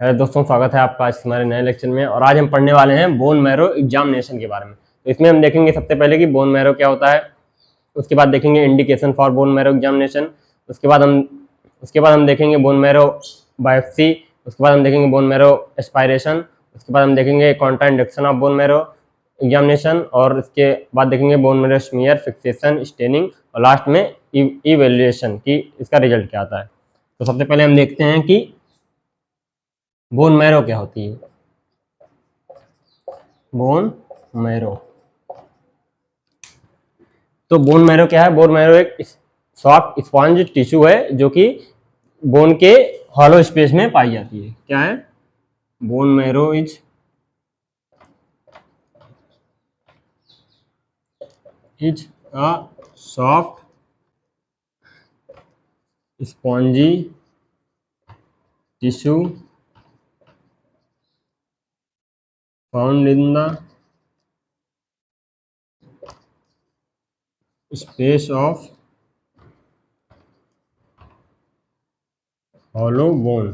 Hello दोस्तों, स्वागत है आपका आज हमारे नए लेक्चर में। और आज हम पढ़ने वाले हैं बोन मैरो एग्जामिनेशन के बारे में। तो इसमें हम देखेंगे सबसे पहले कि बोन मैरो क्या होता है, उसके बाद देखेंगे indication for bone marrow examination, उसके बाद हम देखेंगे बोन मैरो बायोप्सी, उसके बाद हम देखेंगे बोन मैरो एस्पायरेशन, उसके बाद हम देखेंगे Contra induction of bone marrow examination, और इसके बाद देखेंगे bone marrow smear, fixation, staining, और लास्ट में इवेल्युएशन की इसका रिजल्ट क्या आता है। तो सबसे पहले हम देखते हैं कि बोन मैरो क्या होती है। बोन मैरो, तो बोन मैरो क्या है? बोन मैरो एक सॉफ्ट स्पॉन्ज टिश्यू है जो कि बोन के हॉलो स्पेस में पाई जाती है। क्या है? Bone marrow is a soft spongy tissue found in the space of hollow bone.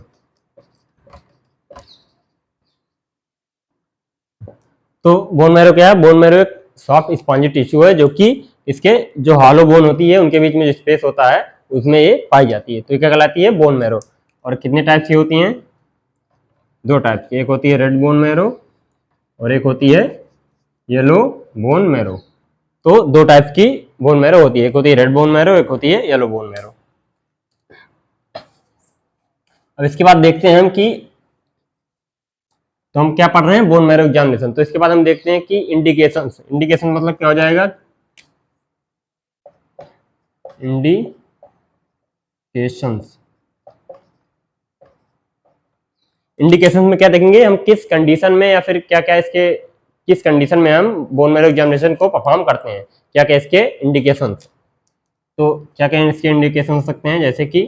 तो बोन मैरो क्या है? बोन मैरो एक सॉफ्ट स्पॉन्जी टिश्यू है जो कि इसके जो हॉलो बोन होती है उनके बीच में जो स्पेस होता है उसमें ये पाई जाती है। तो ये क्या कहलाती है? Bone marrow. और कितने टाइप की होती हैं? दो टाइप की, एक होती है रेड बोन मैरो और एक होती है येलो बोन मैरो। तो दो टाइप की बोन मैरो होती है, एक होती है रेड बोन मैरो, एक होती है येलो बोन मैरो। अब इसके बाद देखते हैं हम कि तो हम क्या पढ़ रहे हैं? Bone marrow examination. तो इसके बाद हम देखते हैं कि इंडिकेशन। इंडिकेशन मतलब क्या हो जाएगा? इंडिकेशंस। इंडिकेशन में क्या देखेंगे हम? किस कंडीशन में या फिर क्या क्या इसके किस कंडीशन में हम बोन मैरो एग्जामिनेशन को परफॉर्म करते हैं, क्या क्या इसके इंडिकेशंस। तो क्या क्या इसके इंडिकेशन हो सकते हैं? जैसे कि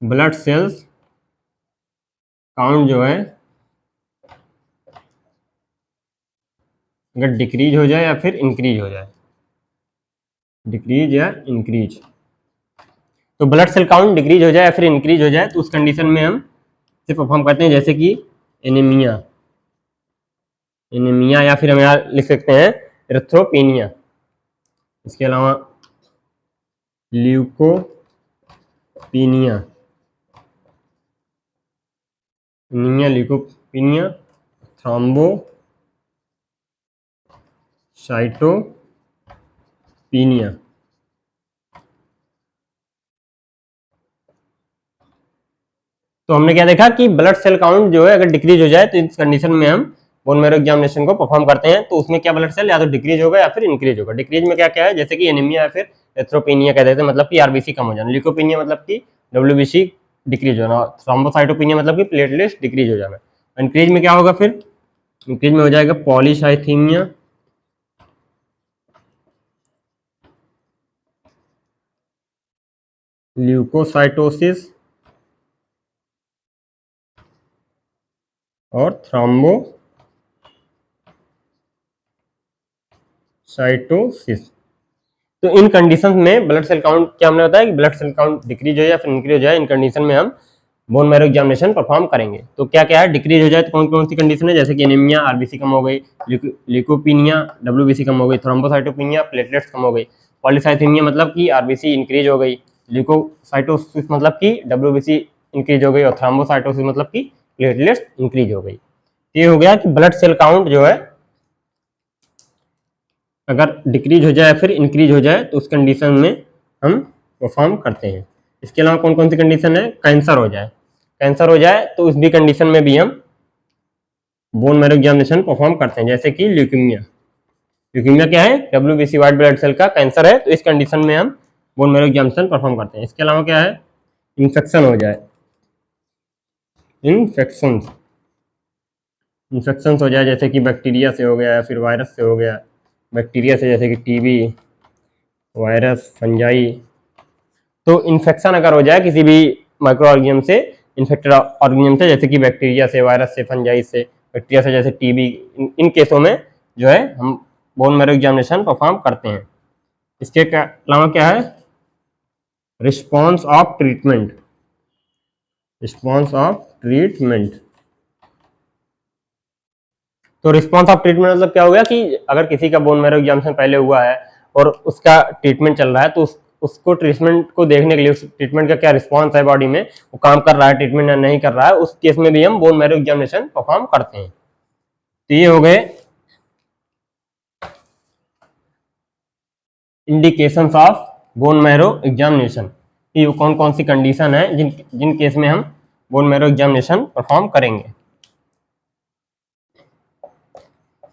ब्लड सेल्स काउंट जो है अगर डिक्रीज हो जाए या फिर इंक्रीज हो जाए, डिक्रीज या इंक्रीज। तो ब्लड सेल काउंट डिक्रीज हो जाए या फिर इंक्रीज हो जाए तो उस कंडीशन में हम से परफॉर्म करते हैं, जैसे कि एनीमिया, एनीमिया, या फिर हम यहाँ लिख सकते हैं एरिथ्रोपेनिया। इसके अलावा ल्यूकोपीनिया, एनीमिया, ल्यूकोपीनिया, थ्रोम्बोसाइटोपीनिया। तो हमने क्या देखा कि ब्लड सेल काउंट जो है अगर डिक्रीज हो जाए तो इस कंडीशन में हम बोन मैरो एग्जामिनेशन को परफॉर्म करते हैं। तो उसमें क्या ब्लड सेल या तो डिक्रीज होगा या फिर इंक्रीज होगा। डिक्रीज में क्या क्या है? जैसे कि एनीमिया या फिर एथ्रोपिनिया कह देते हैं, मतलब कि आरबीसी कम हो जाना। ल्यूकोपिनिया मतलब कि डब्ल्यूबीसी डिक्रीज होना। थ्रोम्बोसाइटोपिनिया मतलब कि प्लेटलेट्स डिक्रीज हो जाना। इंक्रीज में क्या होगा? फिर इंक्रीज में हो जाएगा पॉलीसाइथीमिया, ल्यूकोसाइटोसिस और थ्रोम्बोसाइटोसिस। तो इन कंडीशन में ब्लड सेल काउंट क्या हमने बताया कि ब्लड सेल काउंट डिक्रीज हो जाए या फिर इंक्रीज हो जाए, इन कंडीशन में हम बोन मैरो एग्जामिनेशन परफॉर्म करेंगे। तो क्या क्या है? डिक्रीज हो जाए तो कौन कौन सी कंडीशन है? जैसे कि एनीमिया, आरबीसी कम हो गई, ल्यूकोपिनिया, डब्ल्यूबीसी कम हो गई, थ्रोम्बोसाइटोपिनिया, प्लेटलेट्स कम हो गई, पॉलीसाइथेमिया मतलब कि आरबीसी इंक्रीज हो गई, ल्यूकोसाइटोसिस मतलब कि डब्ल्यूबीसी इंक्रीज हो गई, और थ्रोम्बोसाइटोसिस मतलब कि प्लेटलेट्स इंक्रीज हो गई। ये हो गया कि ब्लड सेल काउंट जो है अगर डिक्रीज हो जाए या फिर इंक्रीज हो जाए तो उस कंडीशन में हम परफॉर्म करते हैं। इसके अलावा कौन कौन सी कंडीशन है? कैंसर हो जाए, कैंसर हो जाए तो उस भी कंडीशन में भी हम बोन मैरो एग्जामिनेशन परफॉर्म करते हैं, जैसे कि ल्यूकीमिया। ल्यूकीमिया क्या है? डब्ल्यूबीसी व्हाइट ब्लड सेल का कैंसर है, तो इस कंडीशन में हम बोन मैरो एग्जामिनेशन परफॉर्म करते हैं। इसके अलावा क्या है? इन्फेक्शन हो जाए, इन्फेक्शन इन्फेक्शन हो जाए, जैसे कि बैक्टीरिया से हो गया या फिर वायरस से हो गया। बैक्टीरिया से जैसे कि टीबी, वायरस, फंजाई। तो इन्फेक्शन अगर हो जाए किसी भी माइक्रो ऑर्गेनिज्म से, इन्फेक्टेड ऑर्गेनिज्म से, जैसे कि बैक्टीरिया से, वायरस से, फंजाई से, बैक्टीरिया से जैसे टीबी, इन केसों में जो है हम बोन मैरो एग्जामिनेशन परफॉर्म करते हैं। इसके अलावा क्या है? Response of treatment, response of treatment. तो रिस्पॉन्स ऑफ ट्रीटमेंट मतलब क्या हो गया कि अगर किसी का बोन मैरो एग्जामिनेशन पहले हुआ है और उसका ट्रीटमेंट चल रहा है, तो उसको ट्रीटमेंट को देखने के लिए उस ट्रीटमेंट का क्या रिस्पॉन्स है बॉडी में, वो काम कर रहा है ट्रीटमेंट या नहीं कर रहा है, उस केस में भी हम बोन मैरो एग्जामिनेशन परफॉर्म करते हैं। तो ये हो गए indications of bone marrow examination, कि कौन कौन सी कंडीशन है जिन जिन केस में हम बोन मैरो एग्जामिनेशन परफॉर्म करेंगे।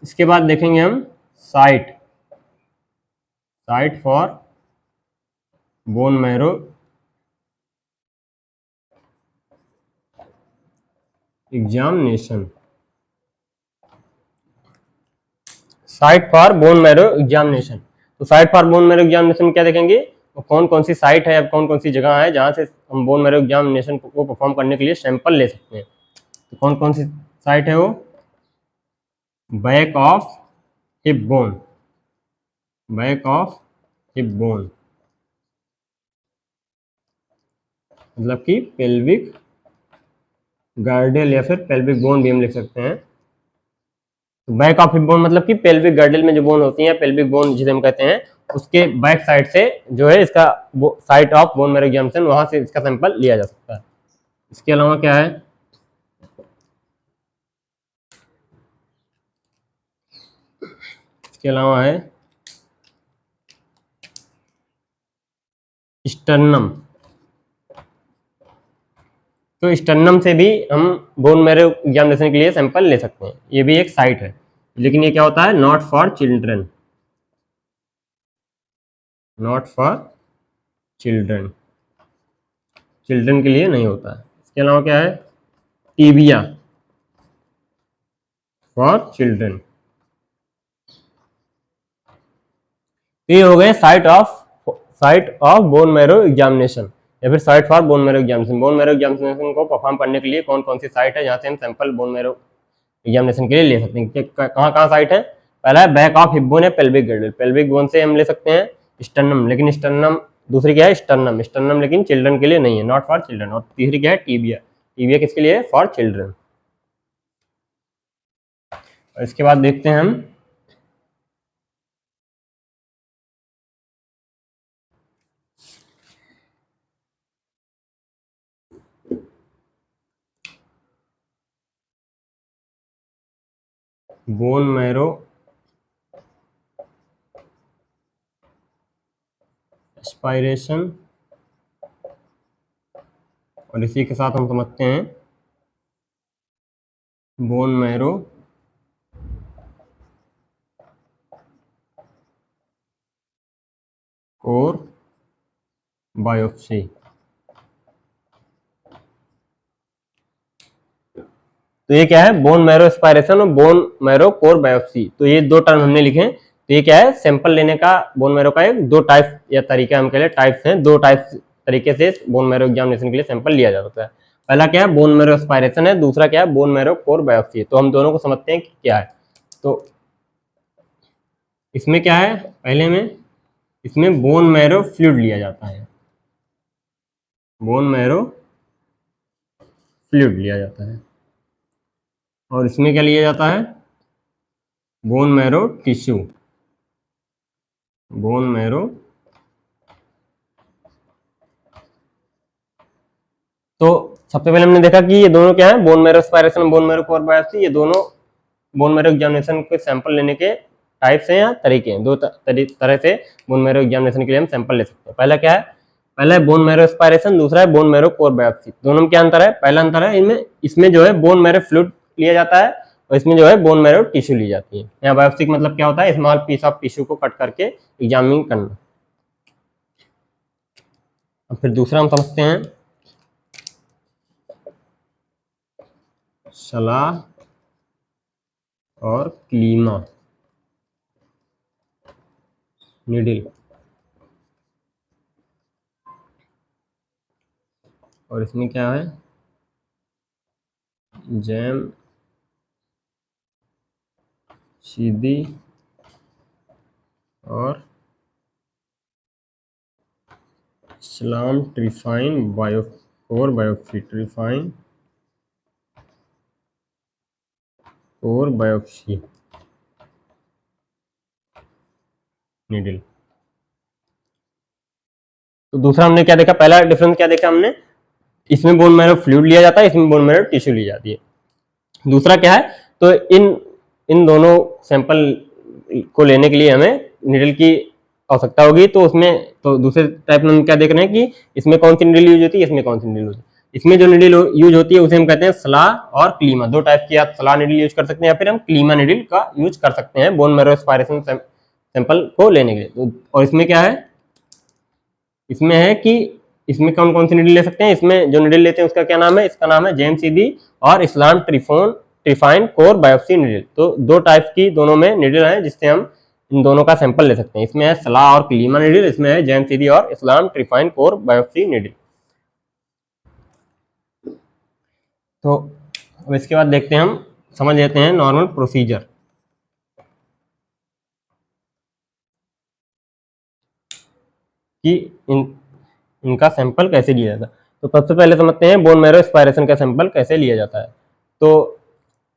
इसके बाद देखेंगे हम site site for bone marrow examination. Site for bone marrow examination, तो site for bone marrow examination क्या देखेंगे, तो कौन कौन सी साइट है, कौन कौन सी जगह है जहां से हम बोन मैरो एग्जामिनेशन को परफॉर्म करने के लिए सैंपल ले सकते हैं। तो कौन कौन सी साइट है वो, back of hip bone, back of hip bone मतलब कि पेल्विक गार्डल या फिर पेल्विक बोन भी हम लिख सकते हैं। बैक ऑफ हिप बोन मतलब कि पेल्विक गर्डल में जो बोन होती है, पेल्विक बोन जिसे हम कहते हैं, उसके बैक साइड से जो है इसका site of bone marrow examination, वहां से इसका सैंपल लिया जा सकता है। इसके अलावा क्या है, इसके अलावा है स्टर्नम। तो स्टर्नम से भी हम बोन मैरो एग्जामिनेशन के लिए सैंपल ले सकते हैं, ये भी एक साइट है, लेकिन ये क्या होता है, not for children, not for children, children के लिए नहीं होता है। इसके अलावा क्या है, टीबिया फॉर चिल्ड्रन। ये हो गए site of bone marrow examination या फिर site for bone marrow examination. Bone marrow examination को परफॉर्म करने के लिए कौन कौन सी साइट है जहां से हम सैंपल बोन मैरो एग्जामिनेशन के लिए ले सकते हैं। कहाँ कहाँ साइट है, पहला है बैक ऑफ हिप बोन या पेल्विक गर्डल, पेल्विक बोन से हम ले सकते हैं स्टर्नम, लेकिन स्टर्नम दूसरी क्या है, स्टर्नम, स्टर्नम लेकिन चिल्ड्रन के लिए नहीं है, नॉट फॉर चिल्ड्रन। और तीसरी क्या है, टीबिया, टीबिया किसके लिए, फॉर चिल्ड्रन। और इसके बाद देखते हैं हम बोन मैरो एस्पायरेशन, और इसी के साथ हम समझते हैं बोन मैरो कोर बायोप्सी। तो ये क्या है, बोन मैरो एस्पायरेशन और बोन मैरो कोर बायोप्सी, तो ये दो टर्म हमने लिखे हैं। तो ये क्या है, सैंपल लेने का बोन मैरो का एक दो टाइप या तरीका हम कह लें, टाइप्स हैं, दो टाइप तरीके से बोन मैरो एग्जामिनेशन के लिए सैंपल लिया जा सकता है। पहला क्या है, बोन मैरो एस्पायरेशन है, दूसरा क्या है, बोन मैरो कोर बायोप्सी है। तो हम दोनों को समझते हैं कि क्या है। तो इसमें क्या है, पहले में इसमें बोन मैरो फ्लूइड लिया जाता है, बोन मैरो फ्लूइड लिया जाता है। और इसमें क्या लिया जाता है, bone marrow tissue, bone marrow. तो सबसे पहले हमने देखा कि ये दोनों क्या है, bone marrow aspiration, bone marrow core biopsy, ये दोनों बोन मैरो एग्जामिनेशन के सैंपल लेने के टाइप्स हैं या तरीके हैं। दो तरह से बोन मैरो एग्जामिनेशन के लिए हम सैंपल ले सकते हैं। पहला क्या है, पहला है बोन मैरो एस्पायरेशन, दूसरा है बोन मैरो कोर बायोप्सी। दोनों में क्या अंतर है, पहला अंतर है इनमें, इसमें जो है बोन मैरो फ्लूइड लिया जाता है और इसमें जो है बोन मैरो टिश्यू ली जाती है। यहाँ बायोप्सी का मतलब क्या होता है, स्मॉल पीस ऑफ टिश्यू को कट करके एग्जामिन करना। अब फिर दूसरा हम समझते हैं सलाह और क्लीमा नीडल, और इसमें क्या है, जैम सीधी और इस्लाम trephine bio core biopsy trephine core biopsy needle. तो दूसरा हमने क्या देखा, पहला डिफरेंस क्या देखा हमने, इसमें बोन मैरो फ्लूइड लिया जाता है, इसमें बोन मैरो टिश्यू ली जाती है। दूसरा क्या है, तो इन इन दोनों सैंपल को लेने के लिए हमें नीडल की आवश्यकता होगी। तो उसमें तो दूसरे टाइप में हम क्या देख रहे हैं कि इसमें कौन सी नीडल यूज होती है, इसमें कौन सी नीडल होती है। इसमें जो नीडल यूज होती है उसे हम कहते हैं सलाह और क्लीमा। दो टाइप की आप सलाह नीडल यूज कर सकते हैं या फिर हम क्लीमा नीडल का यूज कर सकते हैं बोन मैरो एस्पायरेशन सैंपल को लेने के लिए। और इसमें क्या है, इसमें है कि इसमें कौन कौन सी नीडल ले सकते हैं। इसमें जो नीडल लेते हैं उसका क्या नाम है, इसका नाम है जेम्स सीडी और इस्लाम ट्रिफाइन कोर बायोप्सी नीडल। तो दो टाइप की दोनों में नीडल है जिससे हम इन दोनों का सैंपल ले सकते हैं। इसमें है सलाह और क्लीमा नीडल, इसमें है जेम्स सीडी और इस्लाम ट्रिफाइन कोर बायोप्सी नीडल। तो अब इसके बाद देखते हैं, हम समझ लेते हैं नॉर्मल प्रोसीजर कि इनका सैंपल कैसे लिया जाता है। तो सबसे पहले समझते हैं बोन मैरो एस्पायरेशन का सैंपल कैसे लिया जाता है। तो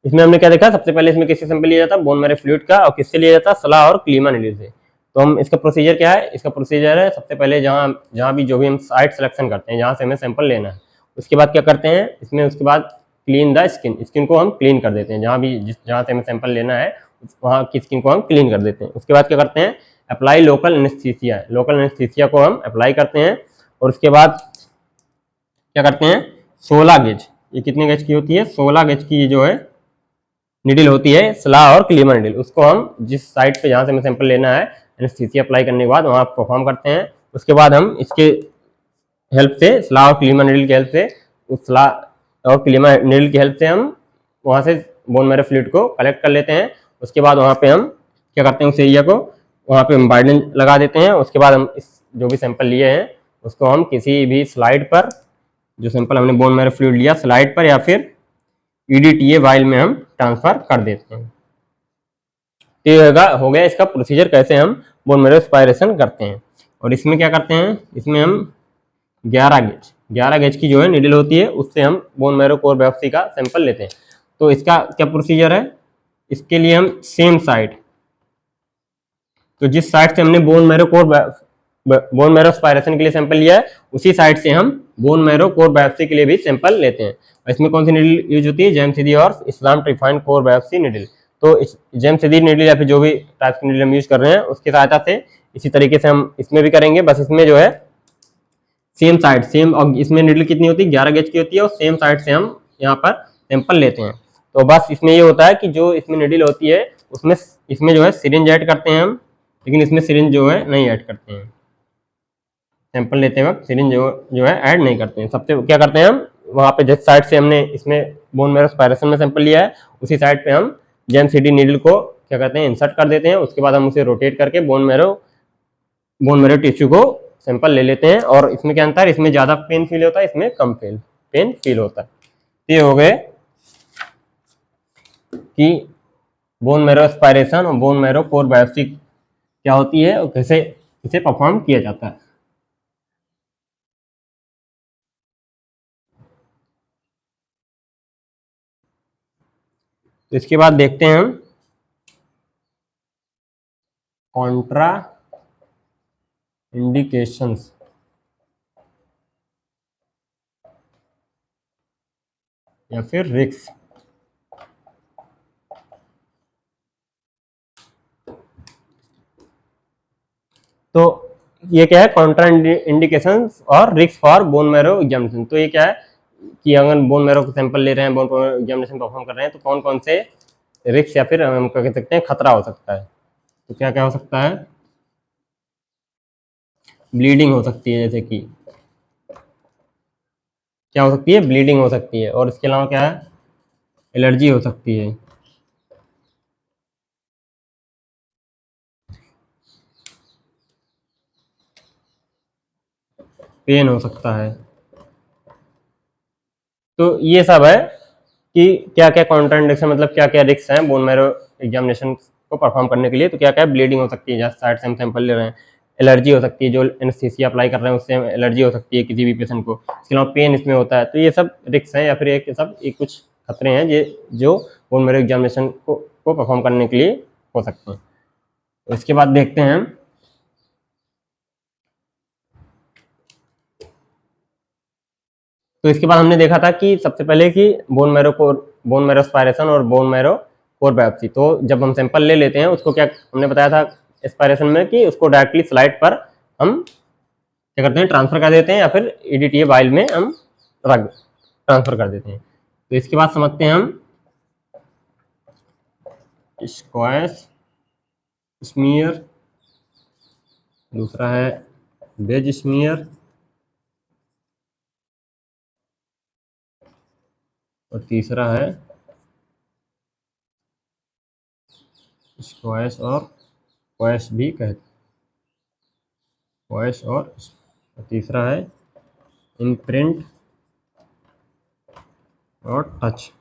इसमें हमने क्या देखा, सबसे पहले इसमें किससे सैंपल लिया जाता है, बोन मैरो फ्लूइड का, और किससे लिया जाता है, सलाह और क्लीमा नीडल से। तो हम इसका प्रोसीजर क्या है, इसका प्रोसीजर है सबसे पहले जहाँ जहाँ भी जो भी हम साइट सिलेक्शन करते हैं जहाँ से हमें सैंपल लेना है, उसके बाद क्या करते हैं इसमें, उसके बाद क्लीन द स्किन को हम क्लीन कर देते हैं। जहाँ भी जहाँ से हमें सैंपल लेना है वहाँ की स्किन को हम क्लीन कर देते हैं। उसके बाद क्या करते हैं, अप्लाई लोकल एनेस्थीसिया को हम अप्लाई करते हैं। और उसके बाद क्या करते हैं, 16 गेज, ये कितने गेज की होती है, 16 गेज की जो है निडल होती है सलाह और क्लीमा निडल, उसको हम जिस साइट पे जहाँ से हमें सैंपल लेना है एनेस्थीसिया अप्लाई करने के बाद वहाँ परफॉर्म करते हैं। उसके बाद हम इसके हेल्प से, सलाह और क्लीमा निडल की हेल्प से, उस सलाह और क्लीमा निडल की हेल्प से हम वहाँ से बोन मैरो फ्लूइड को कलेक्ट कर लेते हैं। उसके बाद वहाँ पे हम क्या करते हैं, उस एरिया को वहाँ पे हम बाइंडिंग लगा देते हैं। उसके बाद हम इस जो भी सैंपल लिए हैं उसको हम किसी भी स्लाइड पर, जो सैंपल हमने बोन मैरो फ्लूइड लिया स्लाइड पर या फिर EDTA वाइल में हम ट्रांसफर कर देते हैं। तो ये हो गया इसका प्रोसीजर कैसे हम बोन मैरो एस्पायरेशन करते हैं। और इसमें क्या करते हैं, इसमें हम 11 गेज की जो है नीडल होती है उससे हम बोन मैरो कोर बायोप्सी का सैंपल लेते हैं। तो इसका क्या प्रोसीजर है, इसके लिए हम सेम साइट, तो जिस साइट से हमने बोन मैरो एस्पायरेशन के लिए सैंपल लिया है उसी साइट से हम बोन मैरो कोर बायोप्सी के लिए भी सैंपल लेते हैं। इसमें कौन सी नीडल यूज होती है, जेमसीडी और इस्लाम ट्रिफाइन कोर बायोप्सी नीडल। तो जेमसीडी नीडल या फिर जो भी टाइप की नीडल हम यूज कर रहे हैं उसकी सहायता से इसी तरीके से हम इसमें भी करेंगे। बस इसमें जो है सेम साइड सेम, और इसमें नीडल कितनी होती है, 11 गेज की होती है, और सेम साइड से हम यहाँ पर सैंपल लेते हैं। तो बस इसमें ये होता है कि जो इसमें नीडल होती है उसमें इसमें जो है सिरिंज ऐड करते हैं हम, लेकिन इसमें सिरिंज जो है नहीं ऐड करते हैं। सैंपल लेते वक्त सिरिंज जो है ऐड नहीं करते हैं। सबसे क्या करते हैं, हम वहाँ पे जिस साइड से हमने इसमें बोन मैरो एस्पायरेशन में सैंपल लिया है उसी साइड पे हम जेमसीडी नीडल को क्या कहते हैं इंसर्ट कर देते हैं। उसके बाद हम उसे रोटेट करके बोन मैरो टिश्यू को सैंपल ले लेते हैं। और इसमें क्या अंतर है, इसमें ज़्यादा पेन फील होता है, इसमें कम पेन फील होता है। ये हो गए कि बोन मैरो एस्पायरेशन और बोन मैरो कोर बायोप्सी क्या होती है और कैसे इसे परफॉर्म किया जाता है। तो इसके बाद देखते हैं हम कॉन्ट्रा इंडिकेशंस या फिर रिक्स। तो ये क्या है, कॉन्ट्रा इंडिकेशंस और रिक्स फॉर बोन मैरो एग्जामिनेशन। तो ये क्या है कि अगर बोन मैरो को सैंपल ले रहे हैं, बोन मैरो एग्जामिनेशन परफॉर्म कर रहे हैं, तो कौन कौन से रिक्स या फिर हम कह सकते हैं खतरा हो सकता है। तो क्या क्या हो सकता है, ब्लीडिंग हो सकती है, जैसे कि क्या हो सकती है, ब्लीडिंग हो सकती है। और इसके अलावा क्या है, एलर्जी हो सकती है, पेन हो सकता है। तो ये सब है कि क्या क्या कॉन्ट्राइंडिकेशन, मतलब क्या क्या रिस्क हैं बोन मैरो एग्जामिनेशन को परफॉर्म करने के लिए। तो क्या क्या ब्लीडिंग हो सकती है जहाँ साइड से हम सैंपल ले रहे हैं, एलर्जी हो सकती है, जो एनेस्थीसिया अप्लाई कर रहे हैं उससे एलर्जी हो सकती है किसी भी पेशेंट को, इसके अलावा पेन इसमें होता है। तो ये सब रिस्क हैं या फिर ये सब ये कुछ खतरे हैं ये जो बोन मैरो एग्जामिनेशन को परफॉर्म करने के लिए हो सकते हैं। तो इसके बाद देखते हैं हम तो इसके बाद हमने देखा था कि सबसे पहले कि बोन मैरो एस्पायरेशन और बोन मैरो कोर बायोप्सी। तो जब हम सैंपल ले लेते हैं उसको क्या हमने बताया था एस्पायरेशन में कि उसको डायरेक्टली स्लाइड पर हम क्या करते हैं ट्रांसफर कर देते हैं या फिर ईडीटीए वाइल में हम रख ट्रांसफर कर देते हैं। तो इसके बाद समझते हैं हम स्क्वाश स्मीयर, दूसरा है बेज स्मीयर और तीसरा है स्क्वाश और क्वैश भी कहते हैं, क्वैश और तीसरा है इम्प्रिंट और टच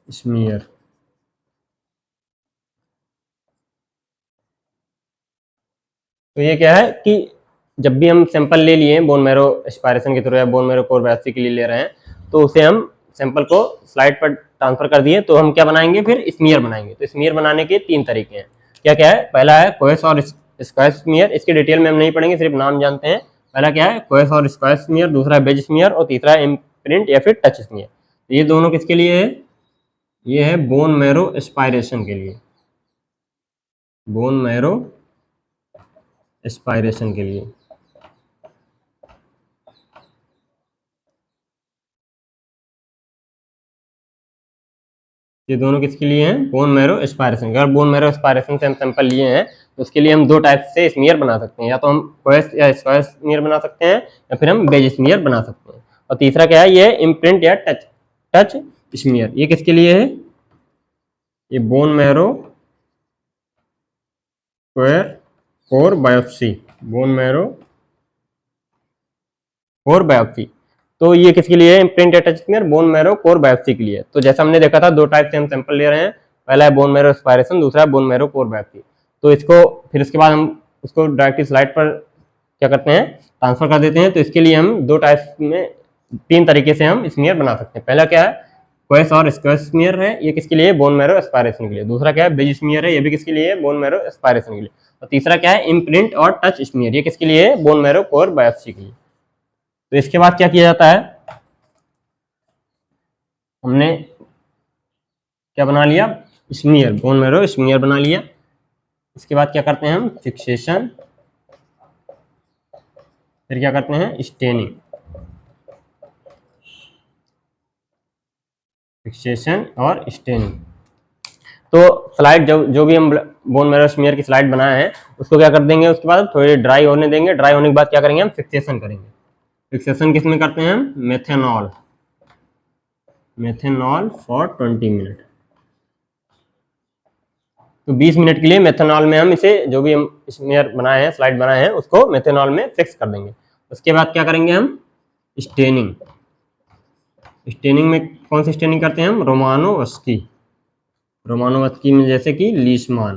स्मीयर। तो ये क्या है कि जब भी हम सैंपल ले लिए बोन मैरो एस्पायरेशन के थ्रू या बोन मैरो कोर बायोप्सी के लिए ले रहे हैं तो उसे हम सैंपल को स्लाइड पर ट्रांसफर कर दिए तो हम क्या बनाएंगे फिर स्मीयर बनाएंगे। तो स्मीयर बनाने के 3 तरीके हैं। क्या क्या है? पहला है कोएस और स्क्वायर स्मीयर, इसके डिटेल में हम नहीं पढ़ेंगे, सिर्फ नाम जानते हैं। पहला क्या है? कोएस और स्क्वायर स्मीयर, दूसरा है बेज स्मीयर और तीसरा है इम्प्रिंट या फिर टच स्मीयर। ये दोनों किसके लिए है? ये है बोन मैरो एस्पायरेशन के लिए, बोन मैरो एस्पायरेशन के लिए। ये दोनों किसके लिए हैं? Bone marrow aspiration. अगर बोन मैरो एस्पायरेशन से हम सैंपल लिए हैं तो उसके लिए हम 2 टाइप से स्मीयर बना सकते हैं, या तो हम कोएस या स्क्वायर स्मीयर बना सकते हैं या फिर हम बेज स्मीयर बना सकते हैं। और तीसरा क्या है? ये इम्प्रिंट या टच स्मीयर। ये किसके लिए है? ये bone marrow square core biopsy, bone marrow core biopsy. तो ये किसके लिए है? इम्प्रिंट या touch smear bone marrow core biopsy के लिए। तो जैसा हमने देखा था 2 टाइप से हम सैंपल ले रहे हैं, पहला है बोन मैरो एस्पायरेशन, दूसरा है बोन मैरो कोर बायोप्सी। तो इसको फिर उसके बाद हम उसको डायरेक्टली स्लाइड पर क्या करते हैं ट्रांसफर कर देते हैं। तो इसके लिए हम 2 टाइप में 3 तरीके से हम स्मीयर बना सकते हैं। पहला क्या है? क्वेस और स्क्वायर स्मीयर है, ये किसके लिए? बोन मैरो एस्पायरेशन के लिए। दूसरा क्या है? बेज स्मीयर है, ये भी किसके लिए? बोन मैरो एस्पायरेशन के लिए। और तीसरा क्या है? इम्प्रिंट और टच स्मीयर, ये किसके लिए? बोन मैरो कोर बायोप्सी के लिए। तो इसके बाद क्या किया जाता है? हमने क्या बना लिया? स्मीयर, बोन मैरो स्मीयर बना लिया। इसके बाद क्या करते हैं हम? फिक्सेशन, फिर क्या करते हैं? स्टेनिंग। फिक्सेशन और स्टेनिंग। तो स्लाइड जो भी हम बोन मैरो स्मीयर की स्लाइड बनाए हैं उसको क्या कर देंगे, उसके बाद थोड़ी ड्राई होने देंगे। ड्राई होने के बाद क्या करेंगे? हम फिक्सेशन करेंगे। फिक्सेशन किसमें करते हैं हम? Methanol, methanol for 20 minute. तो 20 मिनट के लिए मेथेनॉल में हम इसे जो भी हम स्मीयर बनाए हैं स्लाइड बनाए हैं उसको मेथेनॉल में फिक्स कर देंगे। उसके बाद क्या करेंगे हम? स्टेनिंग। स्टेनिंग में कौन सी स्टेनिंग करते हैं हम? रोमानोवस्की, रोमानोवस्की में जैसे कि लीशमान।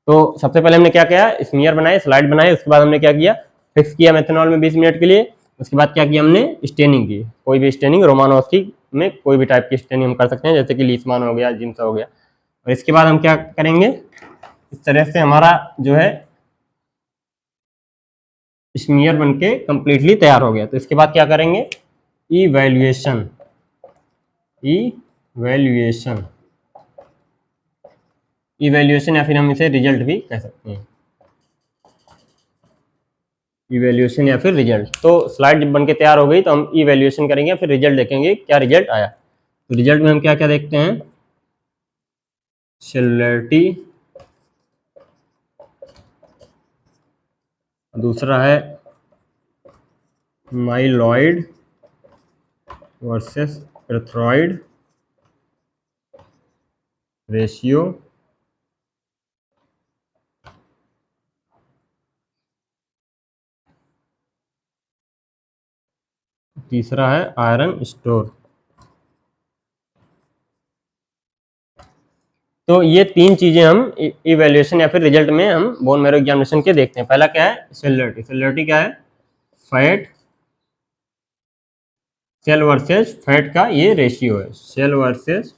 तो सबसे पहले हमने क्या किया? स्मीयर बनाए, स्लाइड बनाए, उसके बाद हमने क्या किया? फिक्स किया मेथेनॉल में 20 मिनट के लिए। उसके बाद क्या किया हमने? स्टेनिंग की, कोई भी स्टेनिंग रोमानोवस्की में कोई भी टाइप की स्टेनिंग हम कर सकते हैं, जैसे कि लीशमान हो गया, जिम्सा हो गया। और इसके बाद हम क्या करेंगे? इस तरह से हमारा जो है स्मीयर बन के कम्प्लीटली तैयार हो गया। तो इसके बाद क्या करेंगे? इवैल्यूएशन, इवैल्यूएशन, इवैल्यूएशन या फिर हम इसे रिजल्ट भी कह सकते हैं। इवैल्यूएशन या फिर रिजल्ट। तो स्लाइड जब बन के तैयार हो गई तो हम इवैल्यूएशन करेंगे, फिर रिजल्ट देखेंगे क्या रिजल्ट आया। तो रिजल्ट में हम क्या क्या देखते हैं? सेलुलरिटी, दूसरा है माइलॉइड वर्सेस एर्थ्रॉइड रेशियो, तीसरा है आयरन स्टोर। तो ये 3 चीजें हम इवेल्युएशन या फिर रिजल्ट में हम बोन मैरो एग्जामिनेशन के देखते हैं। पहला क्या है, सेलुलरिटी। सेलुलरिटी क्या है, फैट सेल वर्सेस फैट का ये रेशियो है, सेल वर्सेस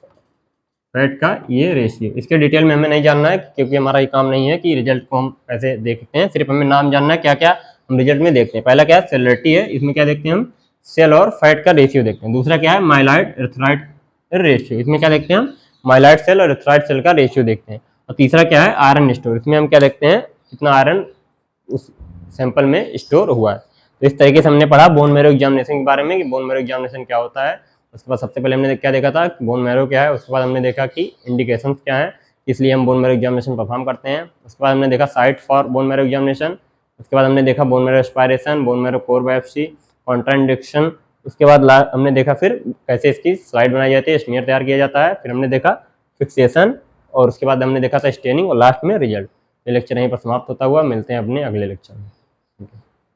फैट का ये रेशियो। इसके डिटेल में हमें नहीं जानना है क्योंकि हमारा ये काम नहीं है कि रिजल्ट को हम कैसे देखते हैं, सिर्फ हमें नाम जानना है क्या क्या हम रिजल्ट में देखते हैं। पहला क्या है, सेलुलरिटी है, इसमें क्या देखते हैं हम, सेल और फैट का रेशियो देखते हैं। दूसरा क्या है, माइलॉइड एरिथ्राइट रेशियो, इसमें क्या देखते हैं हम, माइलॉइड सेल और एरिथ्राइट सेल का रेशियो देखते हैं। और तीसरा क्या है, आयरन स्टोर, इसमें हम क्या देखते हैं, कितना आयरन उस सैंपल में स्टोर हुआ है। तो इस तरीके से हमने पढ़ा बोन मैरो एग्जामिनेशन के बारे में कि बोन मैरो एग्जामिनेशन क्या होता है। उसके बाद सबसे पहले हमने क्या देखा था, बोन मैरो क्या है। उसके बाद हमने देखा कि इंडिकेशंस क्या है, इसलिए हम बोन मैरो एग्जामिनेशन परफॉर्म करते हैं। उसके बाद हमने देखा site for bone marrow examination. उसके बाद हमने देखा bone marrow aspiration, bone marrow core biopsy, contraindication. उसके बाद हमने देखा फिर कैसे इसकी स्लाइड बनाई जाती है, स्मीयर तैयार किया जाता है। फिर हमने देखा फिक्सेशन और उसके बाद हमने देखा था स्टेनिंग और लास्ट में रिजल्ट। ये लेक्चर यहीं पर समाप्त होता हुआ, मिलते हैं अपने अगले लेक्चर में।